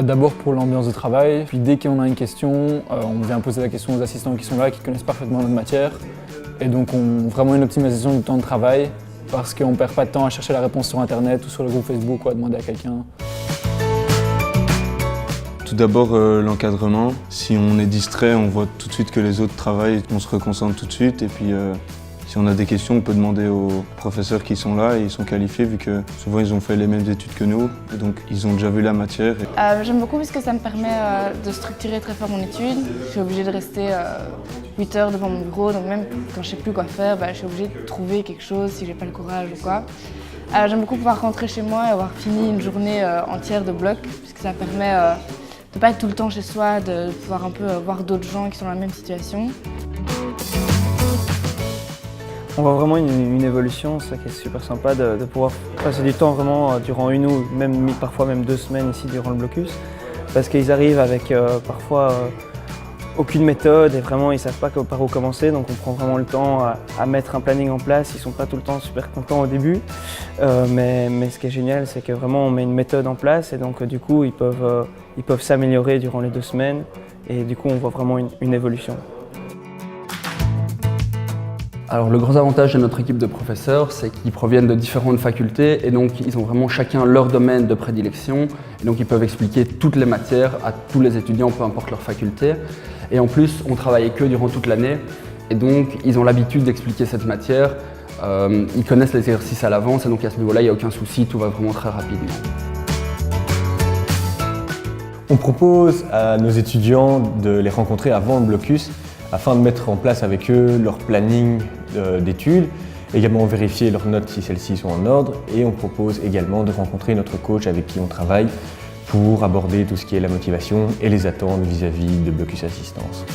D'abord pour l'ambiance de travail, puis dès qu'on a une question, on vient poser la question aux assistants qui sont là, qui connaissent parfaitement notre matière. Et donc on a vraiment une optimisation du temps de travail parce qu'on ne perd pas de temps à chercher la réponse sur internet ou sur le groupe Facebook ou à demander à quelqu'un. Tout d'abord l'encadrement. Si on est distrait, on voit tout de suite que les autres travaillent, on se reconcentre tout de suite. Et puis si on a des questions, on peut demander aux professeurs qui sont là et ils sont qualifiés vu que souvent ils ont fait les mêmes études que nous. Et donc ils ont déjà vu la matière. J'aime beaucoup parce que ça me permet de structurer très fort mon étude. Je suis obligée de rester 8 heures devant mon bureau, donc même quand je ne sais plus quoi faire, je suis obligée de trouver quelque chose si j'ai pas le courage ou quoi. J'aime beaucoup pouvoir rentrer chez moi et avoir fini une journée entière de bloc, puisque ça permet de ne pas être tout le temps chez soi, de pouvoir un peu voir d'autres gens qui sont dans la même situation. On voit vraiment une évolution, c'est ça qui est super sympa de pouvoir passer du temps vraiment durant une ou même parfois même 2 semaines ici durant le blocus, parce qu'ils arrivent avec parfois aucune méthode et vraiment ils ne savent pas par où commencer, donc on prend vraiment le temps à mettre un planning en place. Ils ne sont pas tout le temps super contents au début, mais ce qui est génial c'est que vraiment on met une méthode en place et donc du coup ils peuvent s'améliorer durant les 2 semaines et du coup on voit vraiment une évolution. Alors le gros avantage de notre équipe de professeurs, c'est qu'ils proviennent de différentes facultés et donc ils ont vraiment chacun leur domaine de prédilection et donc ils peuvent expliquer toutes les matières à tous les étudiants, peu importe leur faculté. Et en plus, on travaille avec eux durant toute l'année et donc ils ont l'habitude d'expliquer cette matière, ils connaissent les exercices à l'avance et donc à ce niveau-là, il n'y a aucun souci, tout va vraiment très rapidement. On propose à nos étudiants de les rencontrer avant le blocus afin de mettre en place avec eux leur planning d'études, également vérifier leurs notes si celles-ci sont en ordre et on propose également de rencontrer notre coach avec qui on travaille pour aborder tout ce qui est la motivation et les attentes vis-à-vis de Blocus Assistance.